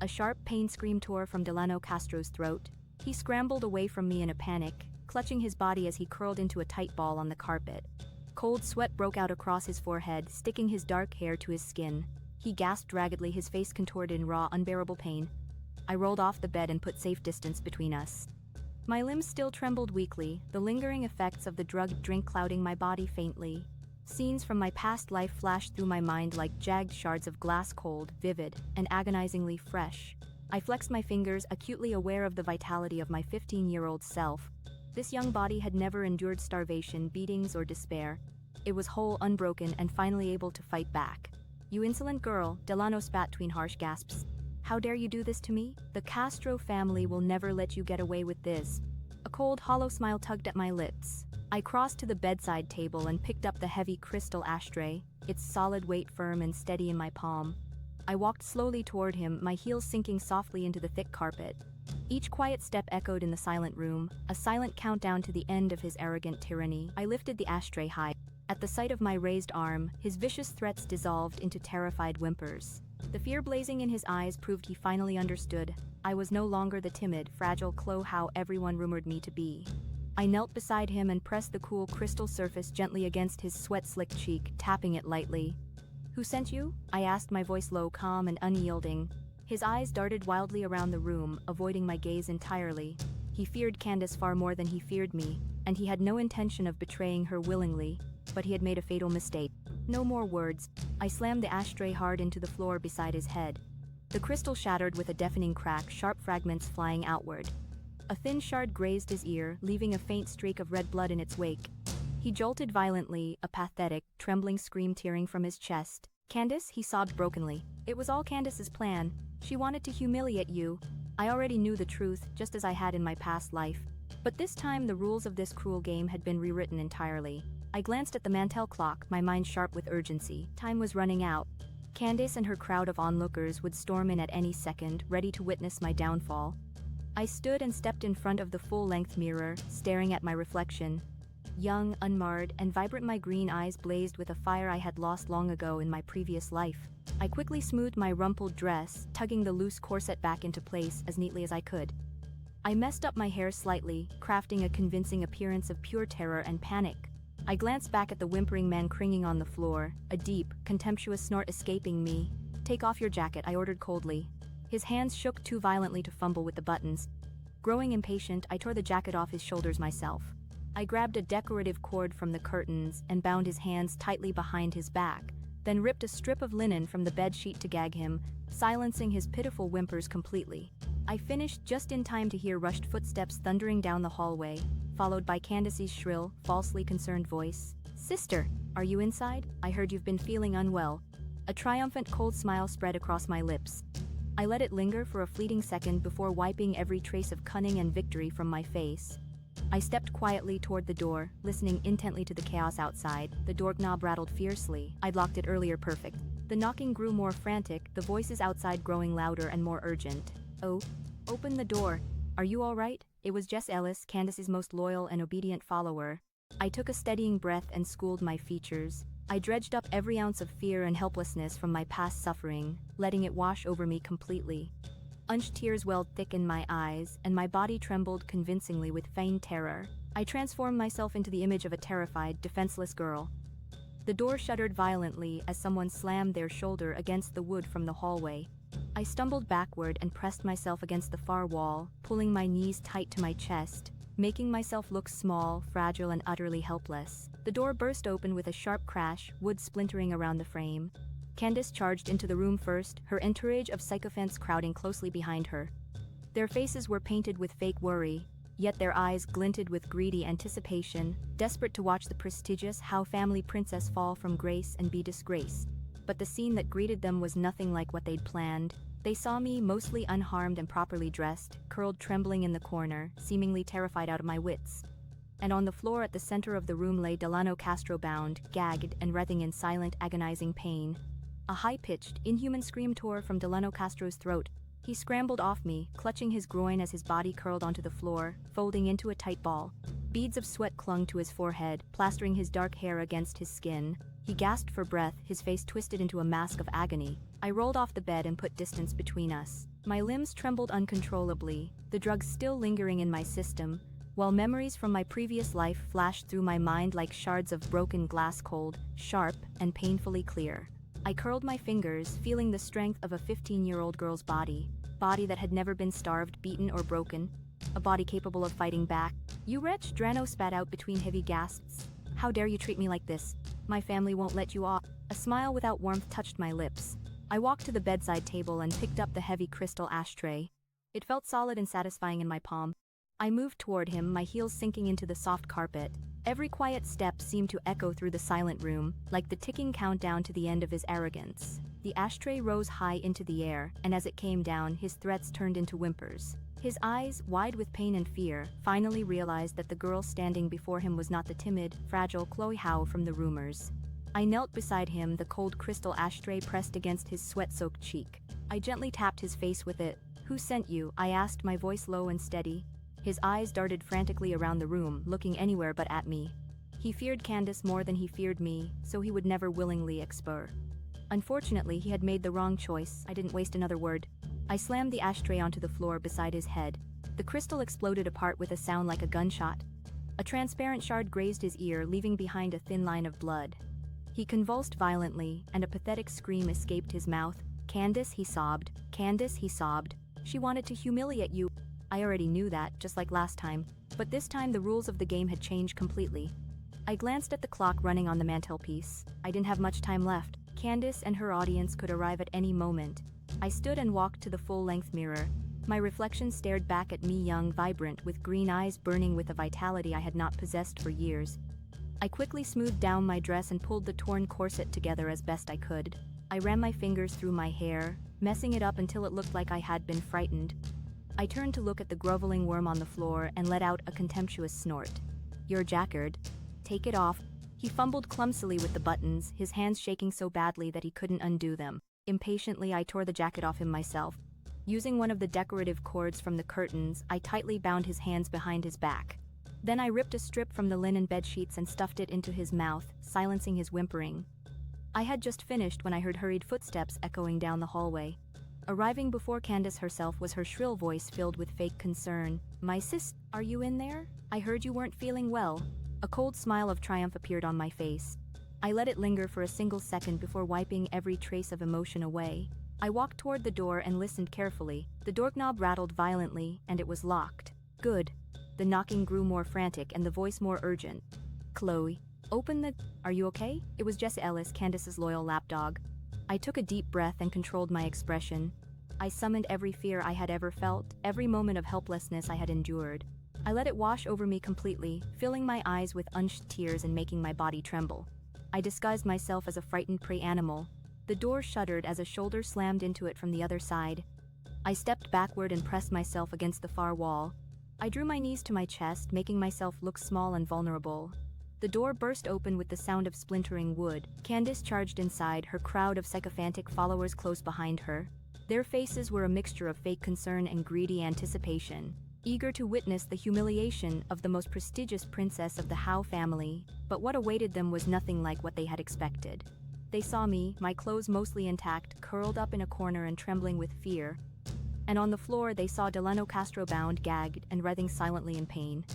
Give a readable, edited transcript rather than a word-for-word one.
A sharp pain scream tore from Delano Castro's throat. He scrambled away from me in a panic, clutching his body as he curled into a tight ball on the carpet. Cold sweat broke out across his forehead, sticking his dark hair to his skin. He gasped raggedly, his face contorted in raw, unbearable pain. I rolled off the bed and put safe distance between us. My limbs still trembled weakly, the lingering effects of the drugged drink clouding my body faintly. Scenes from my past life flashed through my mind like jagged shards of glass, cold, vivid, and agonizingly fresh. I flexed my fingers, acutely aware of the vitality of my 15-year-old self. This young body had never endured starvation, beatings, or despair. It was whole, unbroken, and finally able to fight back. "You insolent girl," Delano spat between harsh gasps. "How dare you do this to me? The Castro family will never let you get away with this." A cold, hollow smile tugged at my lips. I crossed to the bedside table and picked up the heavy crystal ashtray, its solid weight firm and steady in my palm. I walked slowly toward him, my heels sinking softly into the thick carpet. Each quiet step echoed in the silent room, a silent countdown to the end of his arrogant tyranny. I lifted the ashtray high. At the sight of my raised arm, his vicious threats dissolved into terrified whimpers. The fear blazing in his eyes proved he finally understood. I was no longer the timid, fragile Chloe how everyone rumored me to be. I knelt beside him and pressed the cool crystal surface gently against his sweat-slicked cheek, tapping it lightly. "Who sent you?" I asked, my voice low, calm, and unyielding. His eyes darted wildly around the room, avoiding my gaze entirely. He feared Candace far more than he feared me, and he had no intention of betraying her willingly, but he had made a fatal mistake. No more words. I slammed the ashtray hard into the floor beside his head. The crystal shattered with a deafening crack, sharp fragments flying outward. A thin shard grazed his ear, leaving a faint streak of red blood in its wake. He jolted violently, a pathetic, trembling scream tearing from his chest. "Candace," he sobbed brokenly. "It was all Candace's plan. She wanted to humiliate you." I already knew the truth, just as I had in my past life. But this time the rules of this cruel game had been rewritten entirely. I glanced at the mantel clock, my mind sharp with urgency. Time was running out. Candace and her crowd of onlookers would storm in at any second, ready to witness my downfall. I stood and stepped in front of the full-length mirror, staring at my reflection. Young, unmarred, and vibrant, my green eyes blazed with a fire I had lost long ago in my previous life. I quickly smoothed my rumpled dress, tugging the loose corset back into place as neatly as I could. I messed up my hair slightly, crafting a convincing appearance of pure terror and panic. I glanced back at the whimpering man cringing on the floor, a deep, contemptuous snort escaping me. "Take off your jacket," I ordered coldly. His hands shook too violently to fumble with the buttons. Growing impatient, I tore the jacket off his shoulders myself. I grabbed a decorative cord from the curtains and bound his hands tightly behind his back, then ripped a strip of linen from the bedsheet to gag him, silencing his pitiful whimpers completely. I finished just in time to hear rushed footsteps thundering down the hallway, followed by Candace's shrill, falsely concerned voice. "Sister, are you inside? I heard you've been feeling unwell." A triumphant cold smile spread across my lips. I let it linger for a fleeting second before wiping every trace of cunning and victory from my face. I stepped quietly toward the door, listening intently to the chaos outside. The doorknob rattled fiercely. I'd locked it earlier, perfect. The knocking grew more frantic, the voices outside growing louder and more urgent. "Oh, open the door. Are you all right?" It was Jess Ellis, Candace's most loyal and obedient follower. I took a steadying breath and schooled my features. I dredged up every ounce of fear and helplessness from my past suffering, letting it wash over me completely. Tears welled thick in my eyes, and my body trembled convincingly with feigned terror. I transformed myself into the image of a terrified, defenseless girl. The door shuddered violently as someone slammed their shoulder against the wood from the hallway. I stumbled backward and pressed myself against the far wall, pulling my knees tight to my chest, making myself look small, fragile, and utterly helpless. The door burst open with a sharp crash, wood splintering around the frame. Candace charged into the room first, her entourage of sycophants crowding closely behind her. Their faces were painted with fake worry, yet their eyes glinted with greedy anticipation, desperate to watch the prestigious How family princess fall from grace and be disgraced. But the scene that greeted them was nothing like what they'd planned. They saw me, mostly unharmed and properly dressed, curled trembling in the corner, seemingly terrified out of my wits. And on the floor at the center of the room lay Delano Castro, bound, gagged, and writhing in silent, agonizing pain. A high-pitched, inhuman scream tore from Delano Castro's throat. He scrambled off me, clutching his groin as his body curled onto the floor, folding into a tight ball. Beads of sweat clung to his forehead, plastering his dark hair against his skin. He gasped for breath, his face twisted into a mask of agony. I rolled off the bed and put distance between us. My limbs trembled uncontrollably, the drug still lingering in my system, while memories from my previous life flashed through my mind like shards of broken glass, cold, sharp, and painfully clear. I curled my fingers, feeling the strength of a 15-year-old girl's body that had never been starved, beaten, or broken, a body capable of fighting back. "You wretch," Drano spat out between heavy gasps. "How dare you treat me like this? My family won't let you off." A smile without warmth touched my lips. I walked to the bedside table and picked up the heavy crystal ashtray. It felt solid and satisfying in my palm. I moved toward him, my heels sinking into the soft carpet. Every quiet step seemed to echo through the silent room, like the ticking countdown to the end of his arrogance. The ashtray rose high into the air, and as it came down, his threats turned into whimpers. His eyes, wide with pain and fear, finally realized that the girl standing before him was not the timid, fragile Chloe Howe from the rumors. I knelt beside him, the cold crystal ashtray pressed against his sweat-soaked cheek. I gently tapped his face with it. "Who sent you?" I asked, my voice low and steady. His eyes darted frantically around the room, looking anywhere but at me. He feared Candace more than he feared me, so he would never willingly expose. Unfortunately, he had made the wrong choice. I didn't waste another word. I slammed the ashtray onto the floor beside his head. The crystal exploded apart with a sound like a gunshot. A transparent shard grazed his ear, leaving behind a thin line of blood. He convulsed violently, and a pathetic scream escaped his mouth. "Candace," he sobbed. "Candace," he sobbed. "She wanted to humiliate you." I already knew that, just like last time, but this time the rules of the game had changed completely. I glanced at the clock running on the mantelpiece. I didn't have much time left. Candace and her audience could arrive at any moment. I stood and walked to the full-length mirror. My reflection stared back at me, young, vibrant, with green eyes burning with a vitality I had not possessed for years. I quickly smoothed down my dress and pulled the torn corset together as best I could. I ran my fingers through my hair, messing it up until it looked like I had been frightened. I turned to look at the groveling worm on the floor and let out a contemptuous snort. "You're jackered. Take it off." He fumbled clumsily with the buttons, his hands shaking so badly that he couldn't undo them. Impatiently, I tore the jacket off him myself. Using one of the decorative cords from the curtains, I tightly bound his hands behind his back. Then I ripped a strip from the linen bedsheets and stuffed it into his mouth, silencing his whimpering. I had just finished when I heard hurried footsteps echoing down the hallway. Arriving before Candace herself was her shrill voice filled with fake concern. "My sis, are you in there? I heard you weren't feeling well." A cold smile of triumph appeared on my face. I let it linger for a single second before wiping every trace of emotion away. I walked toward the door and listened carefully. The doorknob rattled violently, and it was locked. Good. The knocking grew more frantic and the voice more urgent. "Chloe, open the... Are you okay?" It was Jess Ellis, Candace's loyal lapdog. I took a deep breath and controlled my expression. I summoned every fear I had ever felt, every moment of helplessness I had endured. I let it wash over me completely, filling my eyes with unshed tears and making my body tremble. I disguised myself as a frightened prey animal. The door shuddered as a shoulder slammed into it from the other side. I stepped backward and pressed myself against the far wall. I drew my knees to my chest, making myself look small and vulnerable. The door burst open with the sound of splintering wood. Candace charged inside, her crowd of sycophantic followers close behind her. Their faces were a mixture of fake concern and greedy anticipation, eager to witness the humiliation of the most prestigious princess of the Howe family. But what awaited them was nothing like what they had expected. They saw me, my clothes mostly intact, curled up in a corner and trembling with fear. And on the floor they saw Delano Castro bound, gagged, and writhing silently in pain.